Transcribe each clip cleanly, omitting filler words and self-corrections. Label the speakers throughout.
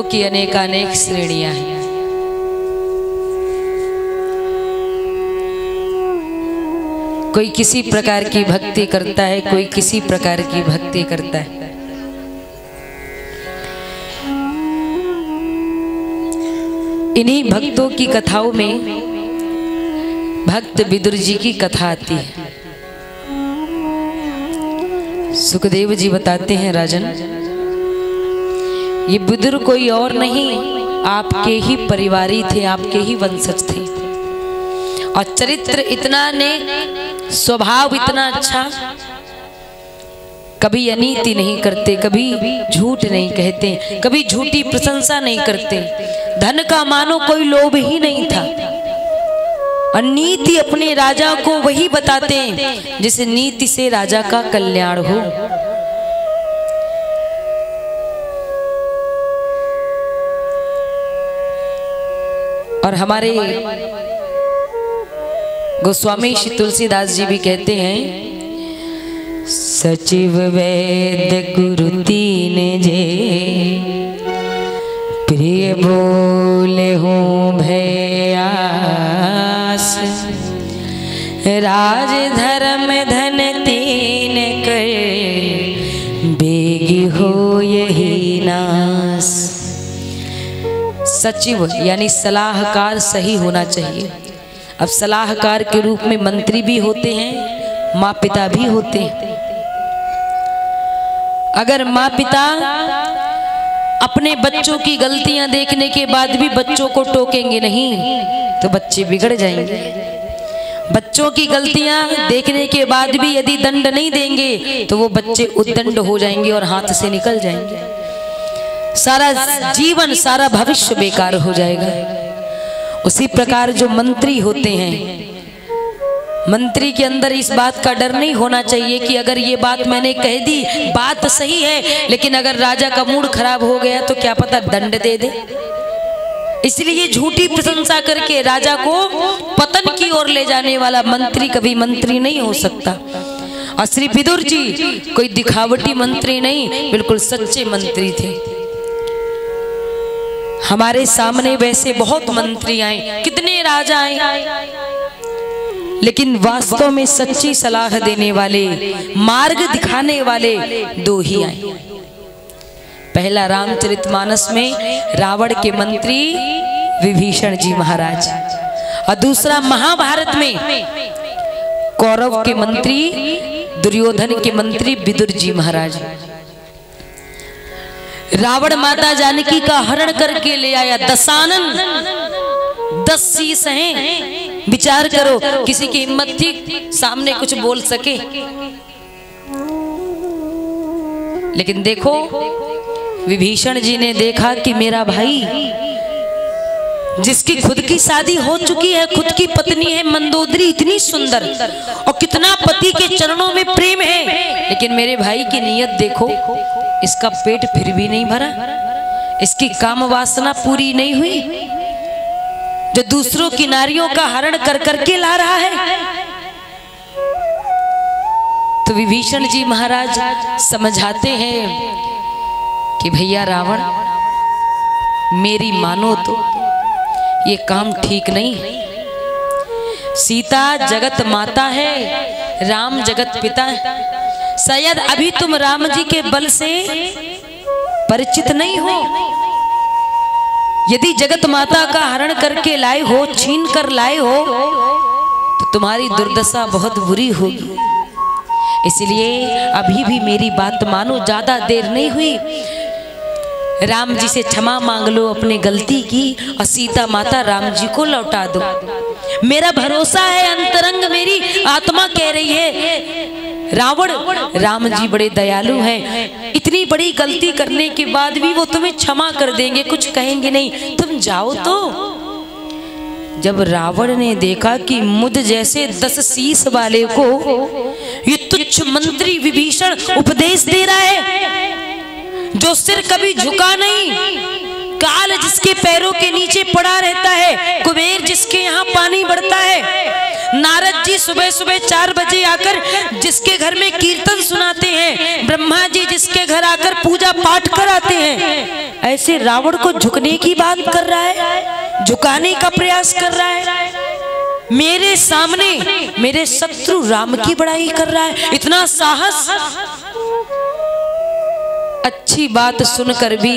Speaker 1: भक्तों की अनेकानेक श्रेणियां हैं। कोई किसी प्रकार की भक्ति करता है, कोई किसी प्रकार की भक्ति करता है। इन्हीं भक्तों की कथाओं में भक्त विदुर जी की कथा आती है। सुखदेव जी बताते हैं, राजन, ये विदुर कोई और नहीं, आपके ही परिवारी थे, आपके ही वंशज थे। और चरित्र इतना नेक, स्वभाव इतना अच्छा, कभी अनीति नहीं करते, कभी झूठ नहीं कहते, कभी झूठी प्रशंसा नहीं करते। धन का मानो कोई लोभ ही नहीं था। और नीति अपने राजा को वही बताते हैं जिस नीति से राजा का कल्याण हो। और हमारे गोस्वामी श्री तुलसीदास जी भी कहते हैं, सचिव वैद्य गुरु तीन जे, प्रिय बोले हूँ भयास, राज धर्म धन तीन कर, बेगी हो यही नास। सचिव यानी सलाहकार सही होना चाहिए। अब सलाहकार के रूप में मंत्री भी होते हैं, माँ पिता भी होते हैं। अगर माँ पिता अपने बच्चों की गलतियां देखने के बाद भी बच्चों को टोकेंगे नहीं तो बच्चे बिगड़ जाएंगे। बच्चों की गलतियां देखने के बाद भी यदि दंड नहीं देंगे तो वो बच्चे उद्दंड हो जाएंगे और हाथ से निकल जाएंगे। सारा जीवन, सारा भविष्य बेकार हो जाएगा। उसी प्रकार जो मंत्री होते हैं, मंत्री के अंदर इस बात का डर नहीं होना चाहिए कि अगर ये बात मैंने कह दी, बात सही है, लेकिन अगर राजा का मूड खराब हो गया तो क्या पता दंड दे दे। इसलिए झूठी प्रशंसा करके राजा को पतन की ओर ले जाने वाला मंत्री कभी मंत्री नहीं हो सकता। और श्री विदुर जी कोई दिखावटी मंत्री नहीं, बिल्कुल सच्चे मंत्री थे। हमारे सामने वैसे बहुत मंत्री आए, कितने राजा आए, लेकिन वास्तव में सच्ची सलाह देने वाले, मार्ग दिखाने वाले दो ही आए। पहला रामचरितमानस में रावण के मंत्री विभीषण जी महाराज, और दूसरा महाभारत में कौरव के मंत्री, दुर्योधन के मंत्री विदुर जी महाराज। रावण माता जानकी का हरण करके ले आया, दशानन, 10 शीश हैं। विचार करो, किसी की हिम्मत थी सामने कुछ बोल सके? लेकिन देखो, विभीषण जी ने देखा कि मेरा भाई, जिसकी खुद की शादी हो चुकी है, खुद की पत्नी है मंदोदरी, इतनी सुंदर, और कितना पति के चरणों में प्रेम है, लेकिन मेरे भाई की नीयत देखो, इसका पेट फिर भी नहीं भरा, इसकी काम वासना पूरी नहीं हुई, जो दूसरों की नारियों का हरण कर करके ला रहा है। तो विभीषण जी महाराज समझाते हैं कि भैया रावण, मेरी मानो तो ये काम ठीक नहीं है। सीता जगत माता है, राम जगत पिता है। शायद अभी तुम राम जी के बल से परिचित नहीं हो। यदि जगत माता का हरण करके लाए हो, छीन कर लाए हो, तो तुम्हारी दुर्दशा बहुत बुरी होगी। इसलिए अभी भी मेरी बात मानो, ज्यादा देर नहीं हुई, राम जी से क्षमा मांग लो अपने गलती की, और सीता माता राम जी को लौटा दो। मेरा भरोसा है, अंतरंग मेरी आत्मा कह रही है, रावण, राम जी बड़े दयालु हैं, इतनी बड़ी गलती करने के बाद भी वो तुम्हें क्षमा कर देंगे, कुछ कहेंगे नहीं, तुम जाओ तो। जब रावण ने देखा कि मुझ जैसे 10 शीश वाले को ये तुच्छ मंत्री विभीषण उपदेश दे रहा है, जो सिर कभी झुका नहीं, काल जिसके पैरों के नीचे पड़ा रहता है, कुबेर जिसके यहाँ पानी बढ़ता है, नारद जी सुबह सुबह 4 बजे आकर जिसके घर में कीर्तन सुनाते हैं, ब्रह्मा जी जिसके घर आकर पूजा पाठ कराते हैं, ऐसे रावण को झुकने की बात कर रहा है, झुकाने का प्रयास कर रहा है। मेरे सामने मेरे शत्रु राम की बड़ाई कर रहा है, इतना साहस। अच्छी बात सुनकर भी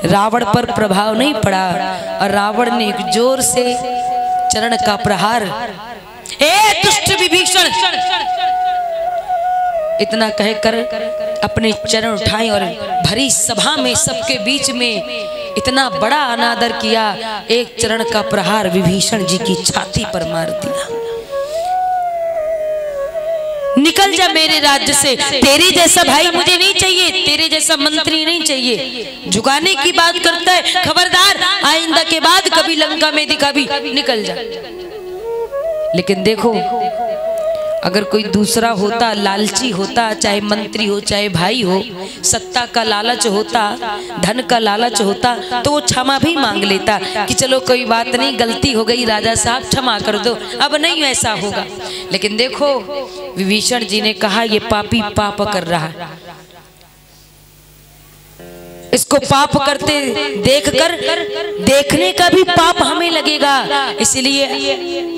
Speaker 1: रावण पर प्रभाव नहीं पड़ा और रावण ने एक जोर से चरण का प्रहार, ए दुष्ट विभीषण, इतना कहकर अपने चरण उठाए और भरी सभा में सबके बीच में इतना बड़ा अनादर किया। एक चरण का प्रहार विभीषण जी की छाती पर मार दिया। निकल जा मेरे राज्य से, तेरे जैसा भाई मुझे नहीं चाहिए, तेरे जैसा मंत्री नहीं चाहिए। झुकाने की बात करता है, खबरदार आइंदा के बाद कभी लंका में दिखा भी, निकल जा। लेकिन देखो, अगर कोई दूसरा होता, लालची होता, चाहे मंत्री हो चाहे भाई हो, सत्ता का लालच होता, धन का लालच होता, तो वो क्षमा भी मांग लेता कि चलो कोई बात नहीं, गलती हो गई राजा साहब, क्षमा कर दो, अब नहीं ऐसा होगा। लेकिन देखो विभीषण जी ने कहा ये पापी पाप कर रहा है, इसको पाप करते देखकर देखने का भी पाप हमें लगेगा, इसलिए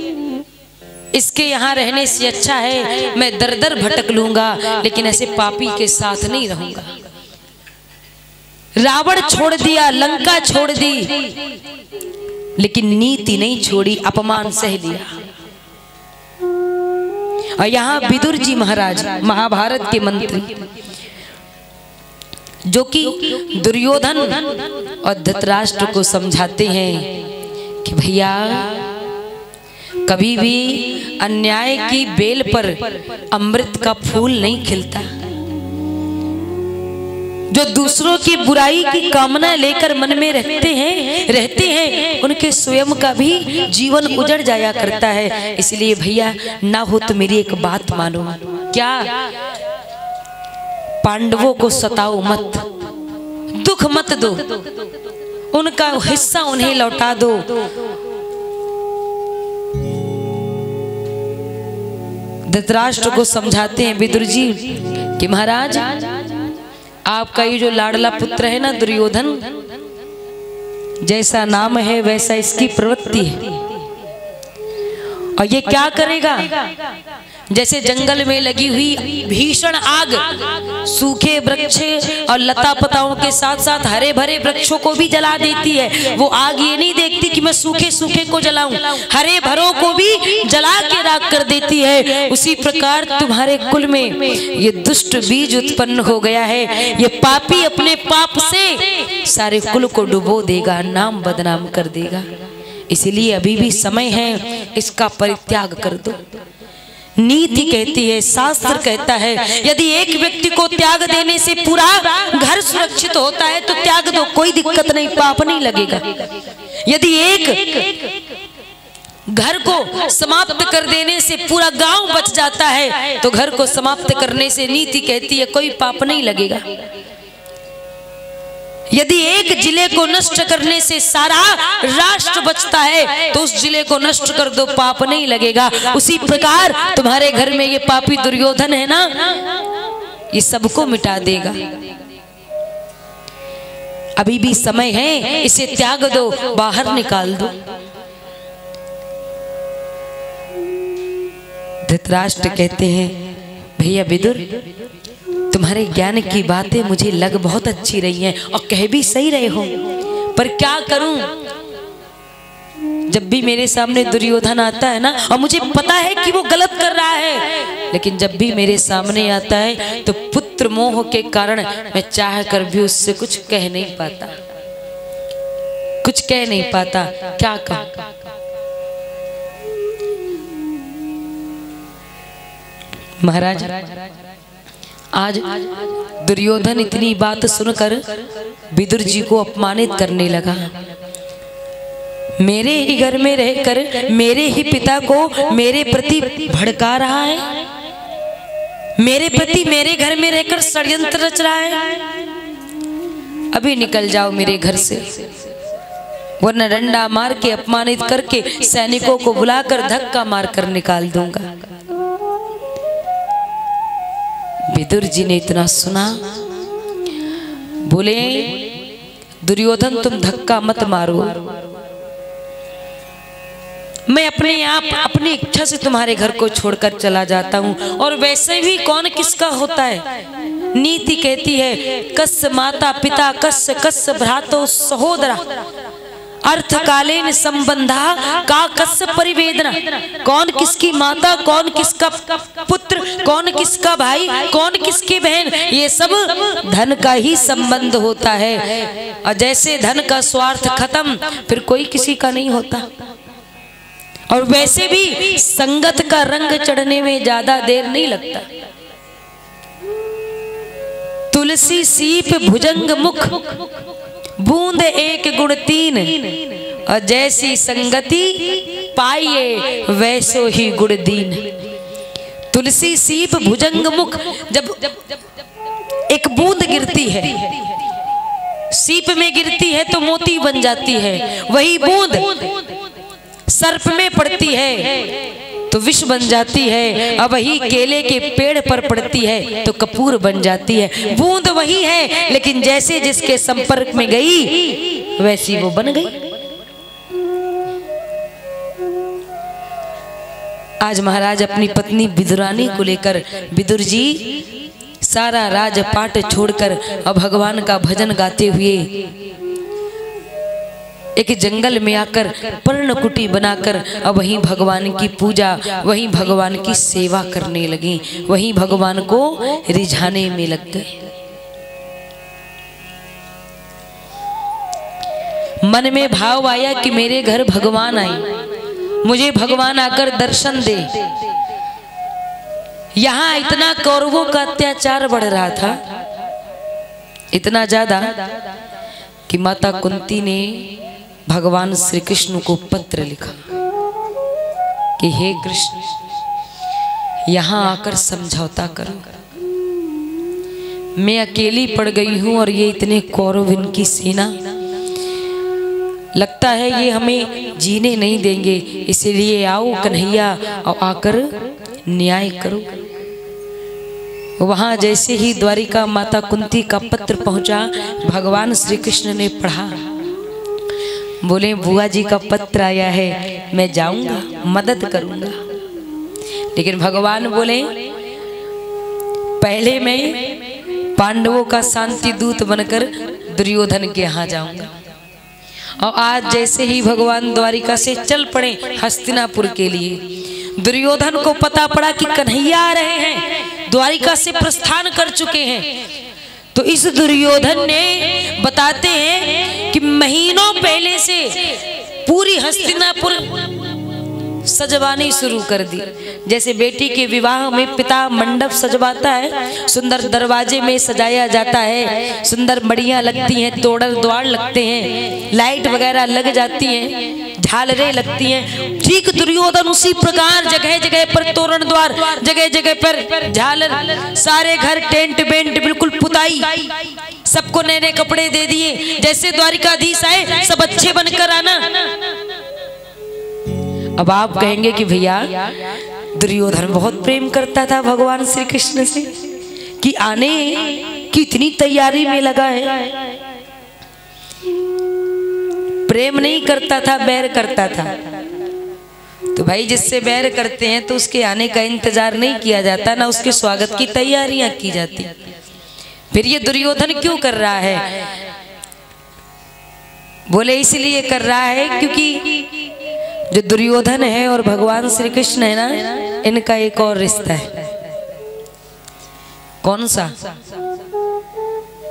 Speaker 1: इसके यहाँ रहने से अच्छा है मैं दर दर भटक लूंगा, लेकिन ऐसे पापी के साथ नहीं रहूंगा। रावण छोड़ दिया, लंका छोड़ दी, लेकिन नीति नहीं छोड़ी, अपमान सह लिया। और यहाँ विदुर जी महाराज, महाभारत के मंत्री, जो कि दुर्योधन और धृतराष्ट्र को समझाते हैं कि भैया कभी भी अन्याय की बेल पर अमृत का फूल नहीं खिलता। जो दूसरों की बुराई की कामना लेकर मन में रहते हैं उनके स्वयं का भी जीवन उजड़ जाया करता है। इसलिए भैया ना हो तो मेरी एक बात मानो, क्या पांडवों को सताओ मत, दुख मत दो, उनका हिस्सा उन्हें लौटा दो। धृतराष्ट्र को समझाते हैं विदुर जी कि महाराज आपका ये जो लाडला पुत्र है ना दुर्योधन, जैसा नाम है वैसा इसकी प्रवृत्ति है, और ये क्या करेगा, जैसे जंगल में लगी हुई भीषण आग सूखे वृक्ष और लता पताओं के साथ साथ हरे भरे वृक्षों को भी जला देती है। वो आग ये नहीं देखती कि मैं सूखे सूखे को जलाऊं, हरे भरों को भी जला के राख कर देती है। उसी प्रकार तुम्हारे कुल में ये दुष्ट बीज उत्पन्न हो गया है, ये पापी अपने पाप से सारे कुल को डुबो देगा, नाम बदनाम कर देगा। इसलिए अभी भी समय है, इसका परित्याग कर दो। नीति कहती है, शास्त्र कहता है, यदि एक व्यक्ति को त्याग देने से पूरा घर सुरक्षित होता है तो त्याग दो, कोई दिक्कत नहीं, पाप नहीं लगेगा। यदि एक घर को समाप्त कर देने से पूरा गांव बच जाता है तो घर को समाप्त करने से नीति कहती है कोई पाप नहीं लगेगा। यदि एक जिले को नष्ट करने से सारा राष्ट्र बचता है तो उस जिले को नष्ट कर दो, पाप नहीं लगेगा। उसी प्रकार तुम्हारे घर में ये पापी दुर्योधन है ना, ये सबको मिटा देगा। अभी भी समय है, इसे त्याग दो, बाहर निकाल दो। धृतराष्ट्र कहते हैं भैया विदुर, तुम्हारे ज्ञान की बातें मुझे लग बहुत अच्छी रही हैं और कह भी सही रहे हो, पर क्या करूं, जब भी मेरे सामने दुर्योधन आता है ना, और मुझे पता है कि वो गलत कर रहा है, लेकिन जब भी मेरे सामने आता है तो पुत्र मोह के कारण मैं चाह कर भी उससे कुछ कह नहीं पाता, कुछ कह नहीं पाता। क्या कहूं? महाराज आज दुर्योधन इतनी बात सुनकर विदुर जी को अपमानित करने लगा। मेरे ही घर में रहकर मेरे ही पिता को मेरे प्रति भड़का रहा है, मेरे प्रति मेरे घर में रहकर षड्यंत्र रच रहा है। अभी निकल जाओ मेरे घर से, वरना डंडा मार के अपमानित करके सैनिकों को बुलाकर धक्का मारकर निकाल दूंगा। विदुर जी ने इतना सुना, बोले दुर्योधन तुम धक्का मत मारो, मैं अपने आप अपनी इच्छा से तुम्हारे घर को छोड़कर चला जाता हूं। और वैसे भी कौन किसका होता है, नीति कहती है कस्य माता पिता कस्य कस्य भ्रातो सहोदरा अर्थकालीन संबंधा का कस्य परिवेदना। कौन किसकी माता, कौन किसका पुत्र, कौन किसका भाई, कौन किसकी बहन, ये सब धन का ही संबंध होता है। और जैसे धन का स्वार्थ खत्म फिर कोई किसी का नहीं होता। और वैसे भी संगत का रंग चढ़ने में ज्यादा देर नहीं लगता। तुलसी सीप भुजंग मुख बूंद एक गुण तीन, और जैसी संगति पाइए वैसो ही गुण दीन। तुलसी सीप भुजंग मुख, जब एक बूंद गिरती है, सीप में गिरती है तो मोती बन जाती है, वही बूंद सर्प में पड़ती है तो विष बन जाती है, अब वही केले के पेड़ पर पड़ती है तो कपूर बन जाती है। बूंद वही है, लेकिन जैसे जिसके संपर्क में गई वैसी वो बन गई। आज महाराज अपनी पत्नी विदुरानी को लेकर, विदुर जी सारा राजपाट छोड़कर अब भगवान का भजन गाते हुए एक जंगल में आकर पर्णकुटी बनाकर अब वहीं भगवान की पूजा, वहीं भगवान की सेवा करने लगी, वहीं भगवान को रिझाने में लग गए। मन में भाव आया कि मेरे घर भगवान आए, मुझे भगवान आकर दर्शन दे। यहाँ इतना कौरवों का अत्याचार बढ़ रहा था, इतना ज्यादा कि माता कुंती ने भगवान श्री कृष्ण को पत्र लिखा कि हे कृष्ण, यहाँ आकर समझौता करो, मैं अकेली पड़ गई हूं और ये इतने कौरव, इनकी सेना, लगता है ये हमें जीने नहीं देंगे, इसलिए आओ कन्हैया और आकर न्याय करो। वहां जैसे ही द्वारिका माता कुंती का पत्र पहुंचा, भगवान श्री कृष्ण ने पढ़ा, बोले बुआ जी का पत्र आया है, मैं जाऊंगा मदद करूंगा। लेकिन भगवान बोले पहले मैं पांडवों का शांति दूत बनकर दुर्योधन के यहाँ जाऊंगा। और आज जैसे ही भगवान द्वारिका से चल पड़े हस्तिनापुर के लिए, दुर्योधन को पता पड़ा कि कन्हैया आ रहे हैं, द्वारिका से प्रस्थान कर चुके हैं, तो इस दुर्योधन ने बताते हैं कि महीनों पहले से पूरी हस्तिनापुर सजवानी शुरू कर दी। जैसे बेटी के विवाह में पिता मंडप सजवाता है, सुंदर दरवाजे में सजाया जाता है, सुंदर मड़ियाँ लगती हैं, तोड़र द्वार लगते हैं, लाइट वगैरह लग जाती हैं, झालरें लगती हैं, ठीक दुर्योधन उसी प्रकार जगह जगह पर तोरण द्वार, जगह जगह पर झालर, सारे घर टेंट बेंट बिल्कुल पुताई, सबको नए नए कपड़े दे दिए। जैसे द्वारिकाधीश आए सब अच्छे बनकर आना। अब आप कहेंगे कि भैया दुर्योधन बहुत प्रेम करता था भगवान श्री कृष्ण से कि आने की इतनी तैयारी में लगा है। प्रेम नहीं करता था, बैर करता था। तो भाई जिससे बैर करते हैं तो उसके आने का इंतजार नहीं किया जाता, ना उसके स्वागत की तैयारियां की जाती। फिर ये दुर्योधन क्यों कर रहा है? बोले इसलिए कर रहा है क्योंकि जो दुर्योधन है और भगवान श्री कृष्ण है ना, इनका एक और रिश्ता है। कौन सा?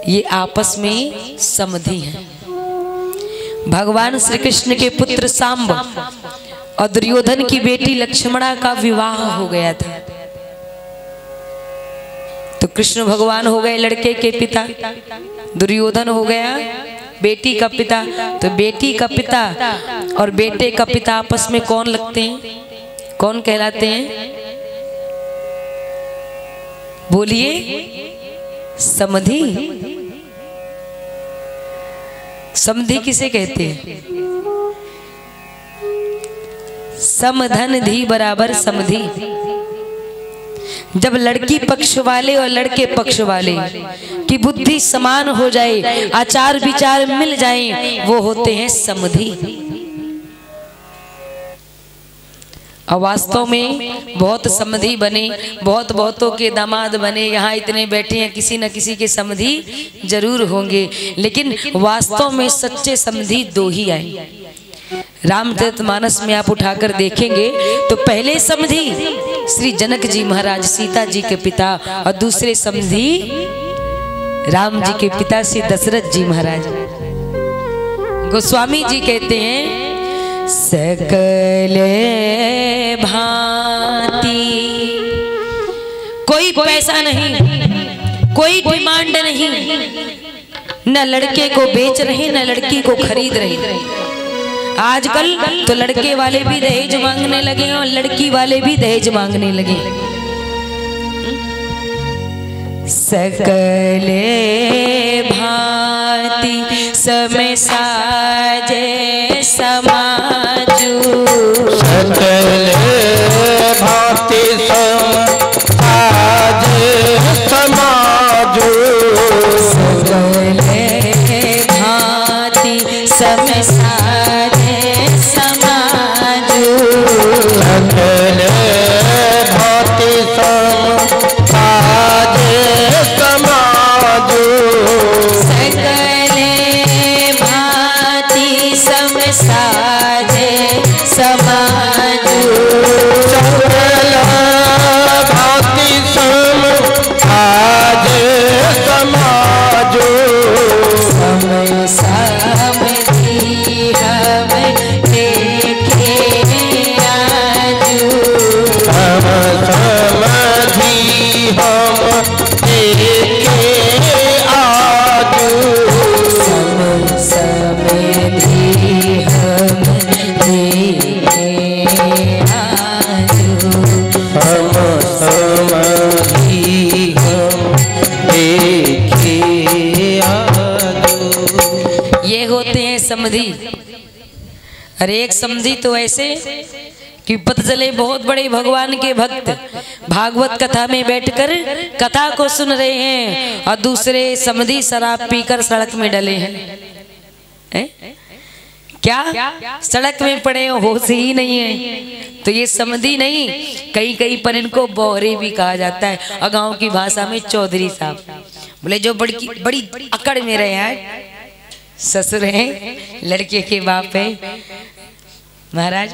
Speaker 1: ये आपस में समधि हैं। भगवान श्री कृष्ण के पुत्र सांब और दुर्योधन की बेटी लक्ष्मणा का विवाह हो गया था। तो कृष्ण भगवान हो गए लड़के के पिता, दुर्योधन हो गया बेटी का पिता। तो बेटी का पिता और बेटे का पिता आपस में कौन लगते हैं, कौन कहलाते हैं? बोलिए, समधि। समधि किसे कहते हैं? समधन धी बराबर समधि। जब लड़की पक्ष वाले और लड़के पक्ष वाले की बुद्धि समान हो जाए, आचार विचार मिल जाए, वो होते हैं समधि। और वास्तव में बहुत समधि बने, बहुतों के दामाद बने, यहाँ इतने बैठे हैं, किसी न किसी के समधि जरूर होंगे, लेकिन वास्तव में सच्चे समधि दो ही आए। रामचरितमानस में आप उठाकर देखेंगे तो पहले समधि श्री जनक जी महाराज सीता जी के पिता, और दूसरे समधि राम जी के पिता श्री दशरथ जी महाराज। गोस्वामी जी कहते हैं सकल भांति, कोई पैसा नहीं, कोई डिमांड नहीं, न लड़के को बेच रहे न लड़की को खरीद रहे। आजकल तो लड़के वाले भी दहेज मांगने लगे और लड़की वाले भी दहेज मांगने लगे। सकल भांति समय साजे समाजू,
Speaker 2: सकल भांति साजे समाजू,
Speaker 1: सकल भांति समय साजे समाजू,
Speaker 2: सकल भांति साजे समाजू,
Speaker 1: सकल भांति समय साजे समाजू,
Speaker 2: सकल भांति साजे समाजू,
Speaker 1: समय समधि हम देखे आजू,
Speaker 2: समधि हम देखे आजू,
Speaker 1: समधि हम देखे आजू,
Speaker 2: समधि हम देखे आजू।
Speaker 1: ये होते हैं समधि। अरे एक समधि तो ऐसे कि पता चले बहुत बड़े भगवान के भक्त भागवत कथा में बैठकर कथा को सुन रहे हैं और दूसरे समधि शराब पीकर सड़क में डले हैं। क्या सड़क में पड़े होश ही नहीं है, तो ये समधि नहीं, कहीं पर इनको बौरे भी कहा जाता है, और गाँव की भाषा में चौधरी साहब। बोले जो बड़ी अकड़ में रहे हैं, ससुर हैं, लड़के के बाप है। महाराज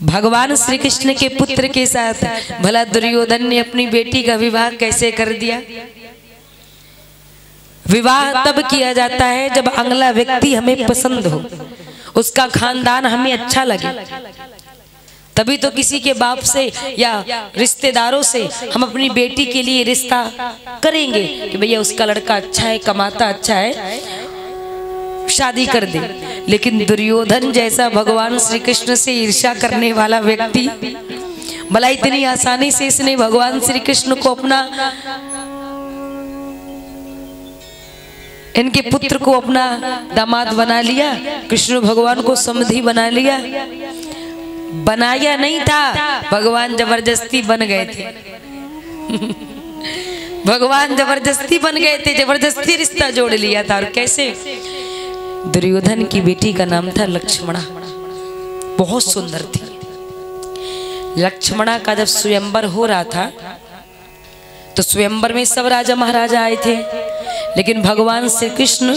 Speaker 1: भगवान श्री कृष्ण के पुत्र के साथ भला दुर्योधन ने अपनी बेटी का विवाह कैसे कर दिया? विवाह तब किया जाता है जब अगला व्यक्ति हमें पसंद हो, उसका खानदान हमें अच्छा लगे, तभी तो किसी के बाप से या रिश्तेदारों से हम अपनी बेटी के लिए रिश्ता करेंगे कि भैया उसका लड़का अच्छा है, कमाता अच्छा है, शादी कर दे। लेकिन दुर्योधन जैसा भगवान श्री कृष्ण से ईर्ष्या करने वाला व्यक्ति, भला इतनी आसानी से इसने भगवान श्री कृष्ण को अपना, इनके पुत्र को अपना दामाद बना लिया, कृष्ण भगवान को समधि बना लिया। बनाया नहीं था, भगवान जबरदस्ती बन गए थे। भगवान जबरदस्ती बन गए थे, जबरदस्ती रिश्ता जोड़ लिया था। और कैसे? दुर्योधन की बेटी का नाम था लक्ष्मणा, बहुत सुंदर थी। लक्ष्मणा का जब स्वयंवर हो रहा था तो स्वयंवर में सब राजा महाराजा आए थे, लेकिन भगवान श्री कृष्ण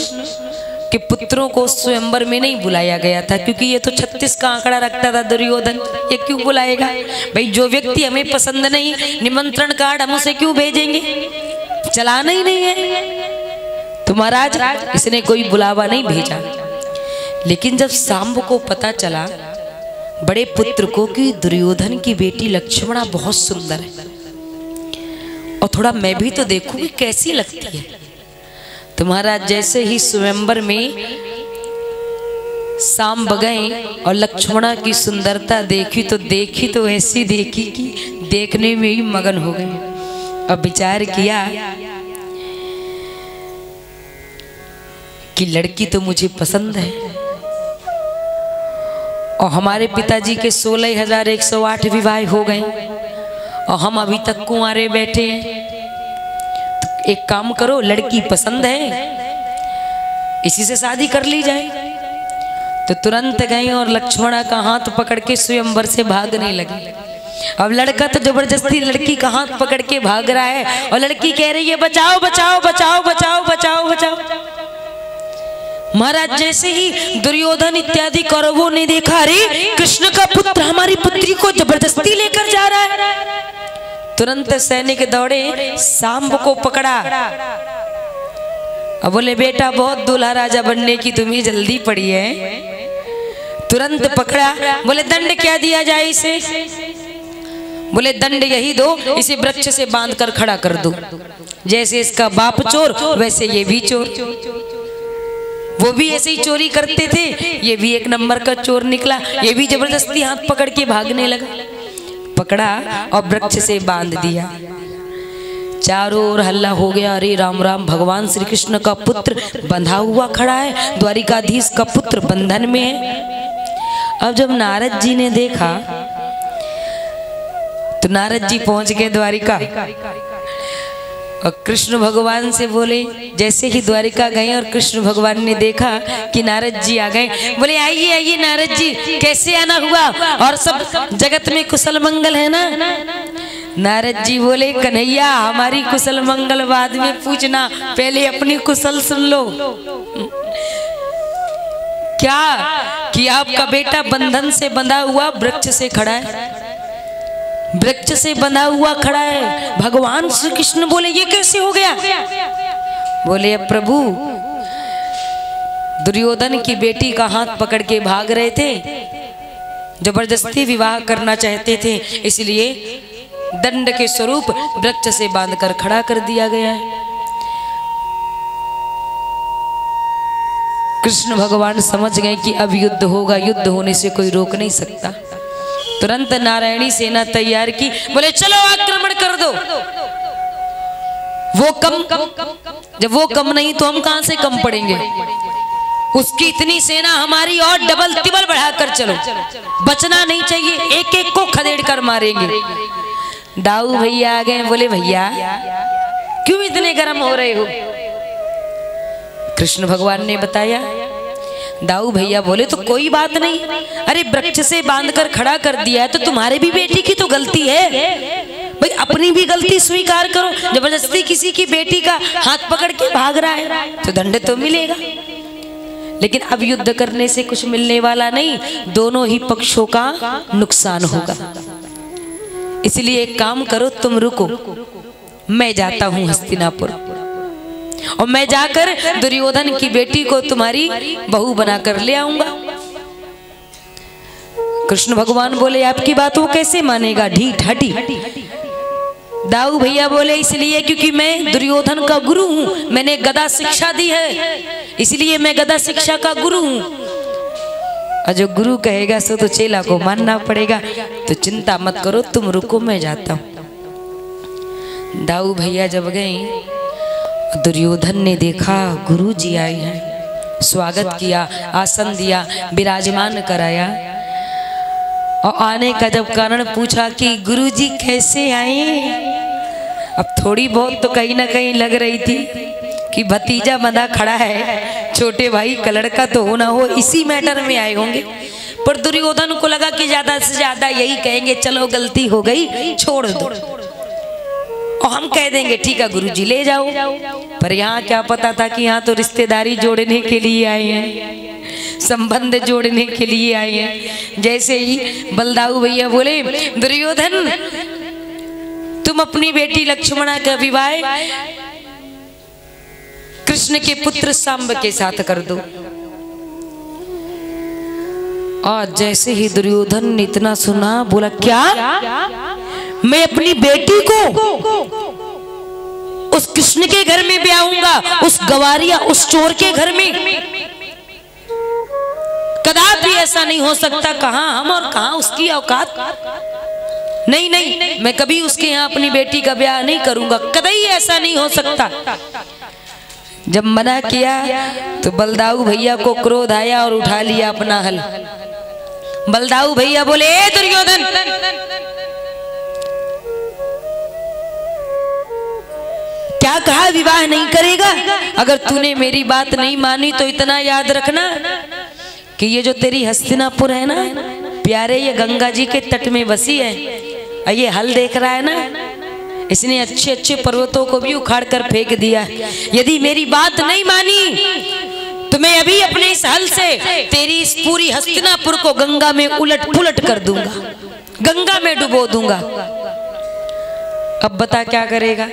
Speaker 1: के पुत्रों को स्वयंवर में नहीं बुलाया गया था, क्योंकि ये तो 36 का आंकड़ा रखता था दुर्योधन। ये क्यों बुलाएगा भाई? जो व्यक्ति हमें पसंद नहीं, निमंत्रण कार्ड हम उसे क्यों भेजेंगे? चलाना ही नहीं है तो महाराज इसने कोई बुलावा नहीं भेजा। लेकिन जब सांब को पता चला, बड़े पुत्र को, कि दुर्योधन की बेटी लक्ष्मणा बहुत सुंदर है और थोड़ा मैं भी तो देखूंगी कैसी लगती है, तो महाराज जैसे ही स्वयंवर में सांब गए और लक्ष्मणा की सुंदरता देखी तो ऐसी देखी कि देखने में ही मगन हो गए। अब विचार किया कि लड़की तो मुझे पसंद है और हमारे पिताजी के 16,108 विवाह हो गए और हम अभी तक कुंवारे बैठे हैं। तो एक काम करो, लड़की पसंद है, इसी से शादी कर ली जाए। तो तुरंत गए और लक्ष्मणा का हाथ पकड़ के स्वयंवर से भागने लगे। अब लड़का तो जबरदस्ती लड़की का हाथ पकड़ के भाग रहा है और लड़की कह रही है बचाओ बचाओ बचाओ बचाओ बचाओ बचाओ। महाराज जैसे ही दुर्योधन इत्यादि कौरवों ने देखा, अरे कृष्ण का पुत्र हमारी पुत्री को जबरदस्ती लेकर जा रहा है, तुरंत सैनिक दौड़े, सांब को पकड़ा। अब बोले बेटा बहुत दूल्हा राजा बनने की तुम्हें जल्दी पड़ी है। तुरंत पकड़ा, बोले दंड क्या दिया जाए इसे? बोले दंड यही दो, इसे वृक्ष से बांध कर खड़ा कर दो। जैसे इसका बाप चोर वैसे ये भी चोर। वो भी ऐसे ही चोरी करते थे, ये भी एक नंबर का चोर निकला। ये भी जबरदस्ती हाथ पकड़ के भागने लगा। पकड़ा और वृक्ष से बांध दिया। चारों ओर हल्ला हो गया, अरे राम राम, भगवान श्री कृष्ण का पुत्र बंधा हुआ खड़ा है, द्वारिकाधीश का पुत्र बंधन में है। अब जब नारद जी ने देखा तो नारद जी पहुंच गए द्वारिका और कृष्ण भगवान से बोले। जैसे ही द्वारिका गए और कृष्ण भगवान ने देखा कि नारद जी आ गए, बोले आइए आइए नारद जी, कैसे आना हुआ और सब जगत में कुशल मंगल है ना? नारद जी बोले कन्हैया हमारी कुशल मंगल बाद में पूछना, पहले अपनी कुशल सुन लो। क्या कि आपका बेटा बंधन से बंधा हुआ वृक्ष से खड़ा है, वृक्ष से बंधा हुआ खड़ा है। भगवान श्री कृष्ण बोले ये कैसे हो गया? बोले प्रभु दुर्योधन की बेटी का हाथ पकड़ के भाग रहे थे, जबरदस्ती विवाह करना चाहते थे, इसलिए दंड के स्वरूप वृक्ष से बांधकर खड़ा कर दिया गया है। कृष्ण भगवान समझ गए कि अब युद्ध होगा, युद्ध होने से कोई रोक नहीं सकता। तुरंत नारायणी सेना तैयार की, बोले चलो आक्रमण कर दो। वो कम, जब वो कम नहीं तो हम कहां से कम पड़ेंगे? उसकी इतनी सेना हमारी और डबल तिबल बढ़ाकर चलो, बचना नहीं चाहिए, एक एक को खदेड़ कर मारेंगे। दाऊ भैया आ गए, बोले भैया क्यों इतने गर्म हो रहे हो? कृष्ण भगवान ने बताया। दाऊ भैया बोले तो कोई बात नहीं, अरे वृक्ष से बांधकर खड़ा कर दिया है तो तुम्हारे भी बेटी की तो गलती है भाई, अपनी भी गलती स्वीकार करो। जबरदस्ती किसी की बेटी का हाथ पकड़ के भाग रहा है तो दंड तो मिलेगा, लेकिन अब युद्ध करने से कुछ मिलने वाला नहीं, दोनों ही पक्षों का नुकसान होगा। इसलिए एक काम करो, तुम रुको, मैं जाता हूं हस्तिनापुर और मैं जाकर दुर्योधन की बेटी को तुम्हारी बहू बनाकर ले आऊंगा। कृष्ण भगवान बोले आपकी बात वो कैसे मानेगा, ढीठ हटी। दाऊ भैया बोले इसलिए क्योंकि मैं दुर्योधन का गुरु हूं, मैंने गदा शिक्षा दी है, इसलिए मैं गदा शिक्षा का गुरु हूं। और जो गुरु कहेगा सो तो चेला को मानना पड़ेगा, तो चिंता मत करो, तुम रुको, मैं जाता हूं। दाऊ भैया जब गए, दुर्योधन ने देखा गुरु जी आए हैं, स्वागत किया, आसन दिया, विराजमान कराया और आने का जब कारण पूछा कि गुरु जी कैसे आए, अब थोड़ी बहुत तो कहीं ना कहीं लग रही थी कि भतीजा बंधा खड़ा है, छोटे भाई का लड़का तो हो ना हो, इसी मैटर में आए होंगे। पर दुर्योधन को लगा कि ज्यादा से ज्यादा यही कहेंगे चलो गलती हो गई छोड़ दो, और हम कह देंगे ठीक है गुरुजी ले जाओ। पर यहाँ क्या पता था कि यहाँ तो रिश्तेदारी जोड़ने के लिए आए हैं, संबंध जोड़ने के लिए आए हैं। जैसे ही बलदाऊ भैया बोले दुर्योधन तुम अपनी बेटी लक्ष्मणा का विवाह कृष्ण के पुत्र सांब के साथ कर दो। और जैसे ही दुर्योधन ने इतना सुना, बोला क्या मैं अपनी बेटी को उस कृष्ण के घर में ब्याहूंगा, उस गवारिया उस चोर के घर में? कदापि ऐसा नहीं हो सकता। कहां हम और कहां उसकी औकात। नहीं नहीं, मैं कभी उसके यहाँ अपनी बेटी का ब्याह नहीं करूंगा, कभी ऐसा नहीं हो सकता। जब मना किया तो बलदाऊ भैया को क्रोध आया और उठा लिया अपना हल, बलदाऊ भैया बोले, ए दुर्योधन, क्या कहा विवाह नहीं करेगा? अगर तूने मेरी बात नहीं मानी तो इतना याद रखना कि ये जो तेरी हस्तिनापुर है ना प्यारे, ये गंगा जी के तट में बसी है। और ये हल देख रहा है ना, इसने अच्छे अच्छे पर्वतों को भी उखाड़ कर फेंक दिया। यदि मेरी बात नहीं मानी तो मैं अभी अपने इस हल से तेरी इस पूरी हस्तिनापुर को गंगा में उलट पुलट कर दूंगा, गंगा में डुबो दूंगा। अब बता क्या करेगा?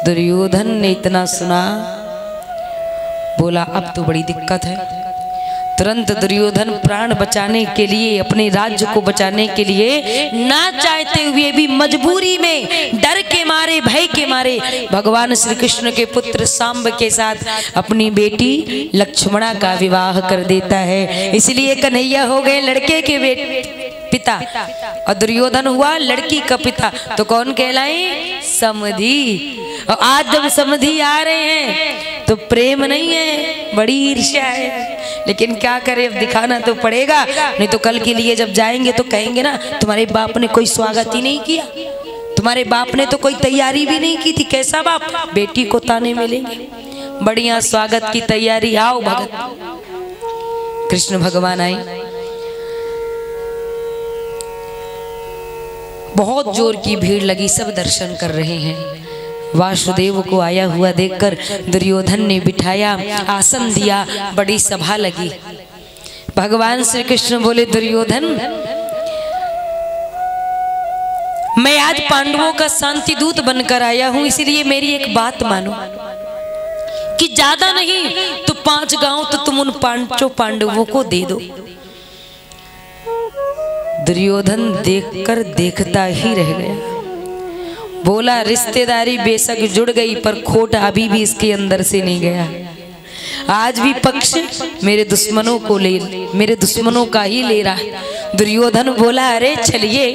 Speaker 1: दुर्योधन ने इतना सुना, बोला अब तो बड़ी दिक्कत है। तुरंत दुर्योधन प्राण बचाने के लिए, अपने राज्य को बचाने के लिए, ना चाहते हुए भी मजबूरी में, डर के मारे, भय के मारे, भगवान श्री कृष्ण के पुत्र सांब के साथ अपनी बेटी लक्ष्मणा का विवाह कर देता है। इसलिए कन्हैया हो गए लड़के के पिता और दुर्योधन हुआ लड़की का पिता। तो कौन कहलाए? समधी। और आज जब समधी आ रहे हैं तो प्रेम नहीं है, बड़ी ईर्ष्या है। लेकिन क्या करें, अब दिखाना तो पड़ेगा, नहीं तो कल के लिए जब जाएंगे तो कहेंगे ना तुम्हारे बाप ने कोई स्वागत ही नहीं किया, तुम्हारे बाप ने तो कोई तैयारी भी नहीं की थी। कैसा बाप? बेटी को ताने मिलेंगे। बढ़िया स्वागत की तैयारी, आओ भगत। कृष्ण भगवान आए, बहुत जोर की भीड़ लगी, सब दर्शन कर रहे हैं। वासुदेव को आया हुआ देखकर दुर्योधन ने बिठाया, आसन दिया, बड़ी सभा लगी। भगवान श्री कृष्ण बोले, दुर्योधन मैं आज पांडवों का शांति दूत बनकर आया हूं, इसलिए मेरी एक बात मानो कि ज्यादा नहीं तो 5 गांव तो तुम उन 5 पांडवों को दे दो। दुर्योधन देखकर देखता ही रह गया। बोला, रिश्तेदारी बेशक जुड़ गई पर खोट अभी भी इसके अंदर से नहीं गया। आज भी पक्ष मेरे दुश्मनों का ही ले रहा है। दुर्योधन बोला, अरे चलिए,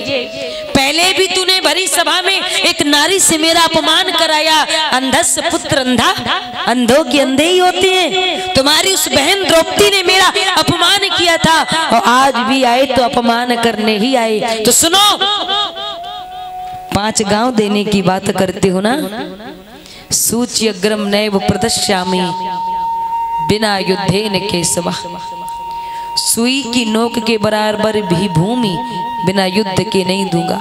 Speaker 1: पहले भी तूने भरी सभा में एक नारी से मेरा अपमान कराया। अंधस्य पुत्र अंधा, अंधों के अंधे ही होते हैं। तुम्हारी उस बहन द्रौपदी ने मेरा अपमान किया था और आज भी आए तो अपमान करने ही आए। तो सुनो, 5 गांव देने की बात करते हो ना, सूच्यग्रम नैव प्रदश्यामि बिना युद्धेन केशवा। सुई की नोक के बराबर भी भूमि बिना युद्ध के नहीं दूंगा।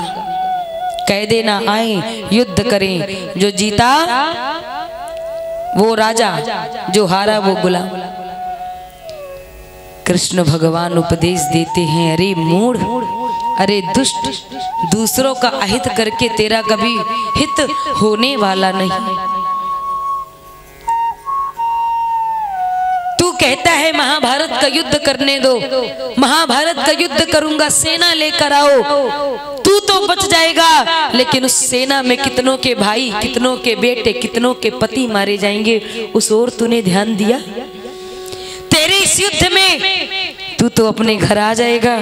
Speaker 1: कह देना आए युद्ध करें, जो जीता वो राजा, जो हारा वो गुलाम। कृष्ण भगवान उपदेश देते हैं, अरे मूढ़, अरे दुष्ट, दूसरों का अहित करके तेरा कभी हित होने वाला नहीं। तू कहता है महाभारत का युद्ध करने दो, महाभारत का युद्ध करूंगा, सेना लेकर आओ, तू तो बच जाएगा, लेकिन उस सेना में कितनों के भाई, कितनों के बेटे, कितनों के पति मारे जाएंगे, उस ओर तूने ध्यान दिया? तेरे इस युद्ध में तू तो अपने घर आ जाएगा,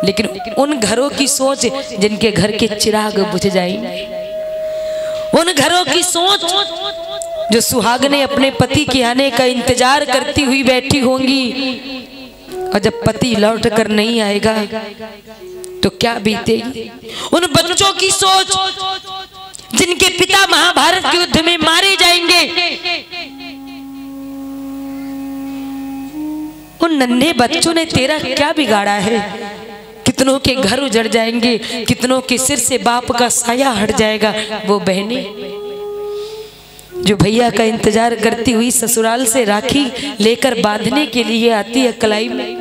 Speaker 1: लेकिन उन घरों की सोच जिनके घर के चिराग बुझ जाएंगे, उन घरों की सोच जो सुहागने अपने पति के आने का इंतजार करती हुई बैठी होंगी, और जब पति लौट कर नहीं आएगा तो क्या बीतेगी। उन बच्चों की सोच जिनके पिता महाभारत के युद्ध में मारे जाएंगे, उन नन्हे बच्चों ने तेरा क्या बिगाड़ा है। कितनों के घर उजड़ जाएंगे, कितनों के सिर से बाप का साया हट जाएगा। वो बहनें जो भैया का इंतजार करती हुई ससुराल से राखी लेकर बांधने के लिए आती है कलाई में,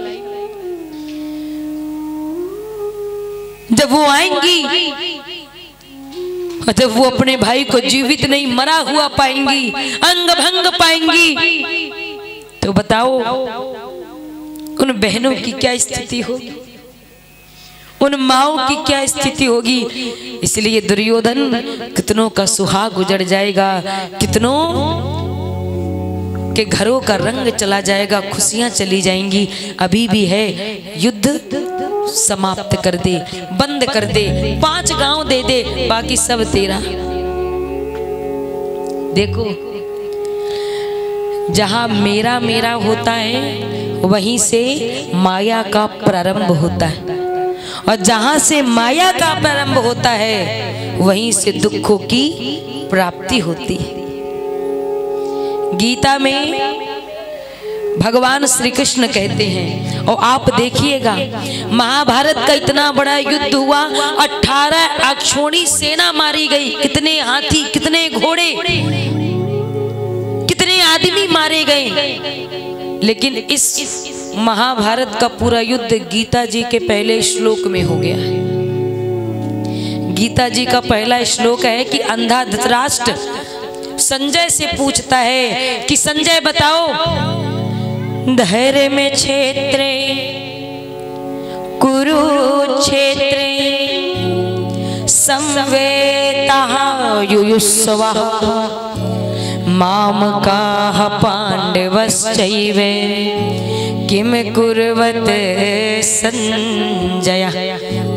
Speaker 1: जब वो आएंगी और जब वो अपने भाई को जीवित नहीं मरा हुआ पाएंगी, अंग भंग पाएंगी, तो बताओ उन बहनों की क्या स्थिति होगी, उन माओ की क्या स्थिति होगी। इसलिए दुर्योधन कितनों का सुहाग उजड़ जाएगा, कितनों के घरों का रंग चला जाएगा, खुशियां चली जाएंगी। अभी भी है, युद्ध समाप्त कर दे, बंद कर दे, 5 गांव दे दे, बाकी सब तेरा। देखो, जहां मेरा मेरा होता है वहीं से माया का प्रारंभ होता है, और जहां से माया का प्रारंभ होता है वहीं से दुखों की प्राप्ति होती है। गीता में भगवान श्री कृष्ण कहते हैं, और आप देखिएगा महाभारत का इतना बड़ा युद्ध हुआ, 18 अक्षौणी सेना मारी गई, कितने हाथी, कितने घोड़े, कितने आदमी मारे गए। लेकिन इस महाभारत का पूरा युद्ध गीता जी के पहले श्लोक में हो गया है। गीता जी का पहला श्लोक है कि अंधा धृतराष्ट्र संजय से पूछता है कि संजय बताओ, धैर्य में क्षेत्रे कुरुक्षेत्रे संवेतः युयुत्सवः मामकाः पांडवश्चैव किम कुर्वत संजय।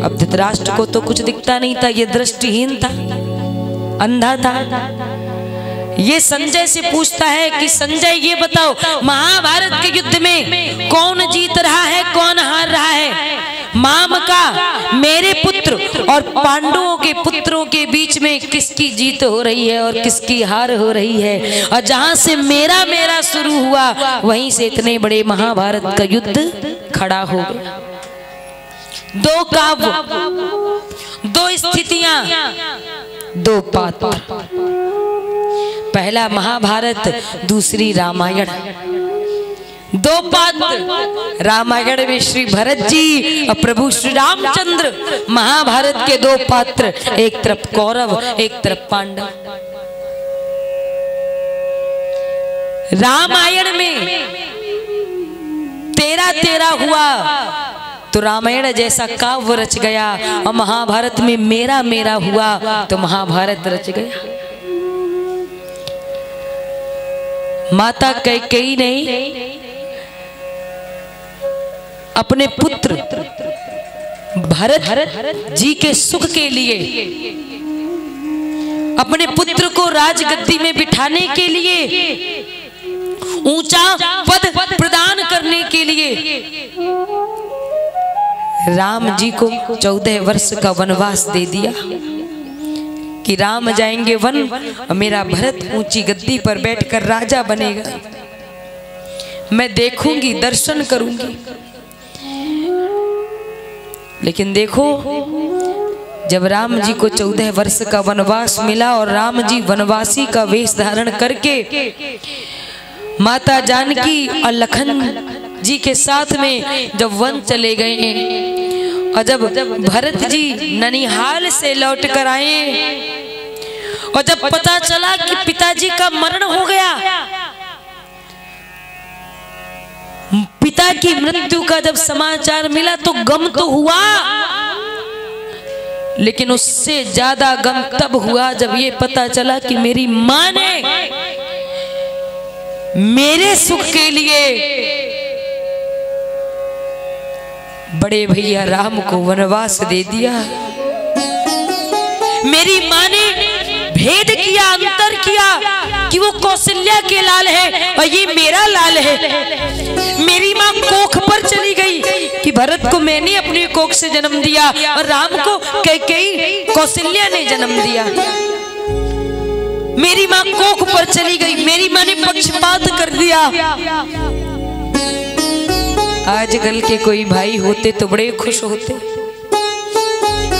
Speaker 1: अब धृतराष्ट्र को तो कुछ दिखता नहीं था, ये दृष्टिहीन था, अंधा था। ये संजय से पूछता है कि संजय ये बताओ, महाभारत के युद्ध में कौन जीत रहा है, कौन हार रहा है? माम का, मेरे पुत्र और पांडवों के पुत्रों के बीच में किसकी जीत हो रही है और किसकी हार हो रही है? और जहां से मेरा शुरू हुआ वहीं से इतने बड़े महाभारत का युद्ध खड़ा हो गया। दो काव्य, दो स्थितियां, दो पात्र, पहला महाभारत, दूसरी रामायण। दो पात्र, रामायण में श्री भरत जी और प्रभु श्री रामचंद्र, महाभारत के दो पात्र, एक तरफ कौरव, एक तरफ पांडव। रामायण में 13-13 हुआ तो रामायण जैसा काव्य रच गया, और महाभारत में मेरा हुआ तो महाभारत रच गया। माता कैकेयी ने अपने पुत्र भरत जी के सुख के लिए, अपने पुत्र को राजगद्दी में बिठाने के लिए, ऊंचा पद प्रदान करने के लिए राम जी को 14 वर्ष का वनवास दे दिया कि राम जाएंगे वन और मेरा भरत ऊंची गद्दी पर बैठकर राजा बनेगा, मैं देखूंगी, दर्शन करूंगी। लेकिन देखो, जब राम जी को 14 वर्ष का वनवास मिला और राम जी वनवासी का वेश धारण करके माता जानकी और लखन जी के साथ में जब वन चले गए, और जब भरत जी ननिहाल से लौट कर आए और जब पता चला कि पिताजी का मरण हो गया, पिता की मृत्यु का जब समाचार मिला तो गम तो हुआ, लेकिन उससे ज्यादा गम तब हुआ जब ये पता चला कि मेरी मां ने मेरे सुख के लिए बड़े भैया राम को वनवास दे दिया। मेरी मां ने भेद किया, अंतर किया कि वो कौशल्या के लाल है और ये मेरा लाल है। मेरी मां कोख पर चली गई कि भरत को मैंने अपनी कोख से जन्म दिया और राम को कैकेयी कौशल्या ने जन्म दिया। मेरी मां कोख पर चली गई, मेरी मां ने पक्षपात कर दिया। आजकल के कोई भाई होते तो बड़े खुश होते,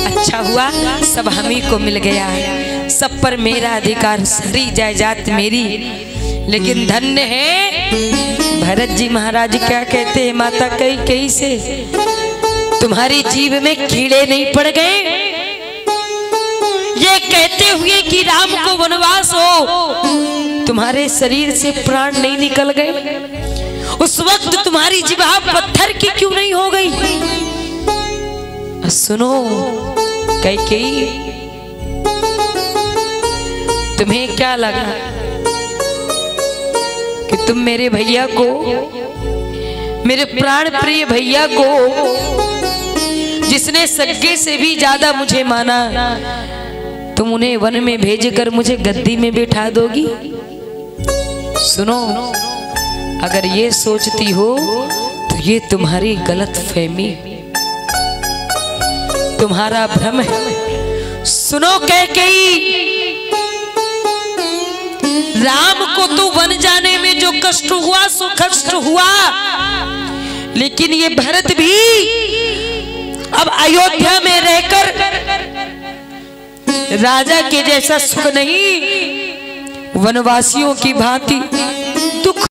Speaker 1: अच्छा हुआ सब हमी को मिल गया, सब पर मेरा अधिकार, सारी जायदाद मेरी। लेकिन धन्य है भरत जी महाराज क्या कहते हैं माता कैकेयी से, तुम्हारी जीभ में कीड़े नहीं पड़ गए, ये कहते हुए कि राम को वनवास हो तुम्हारे शरीर से प्राण नहीं निकल गए, उस वक्त तुम्हारी जिह्वा पत्थर की क्यों नहीं हो गई? सुनो कैकेयी, तुम्हें क्या लगा कि तुम मेरे भैया को, मेरे प्राण प्रिय भैया को, जिसने सगे से भी ज्यादा मुझे माना, तुम उन्हें वन में भेजकर मुझे गद्दी में बिठा दोगी? सुनो, अगर ये सोचती हो ये तुम्हारी गलत फहमी, तुम्हारा भ्रम है। सुनो कैकेयी, राम को तो वन जाने में जो कष्ट हुआ सो कष्ट हुआ, लेकिन ये भरत भी अब अयोध्या में रहकर राजा के जैसा सुख नहीं, वनवासियों की भांति दुख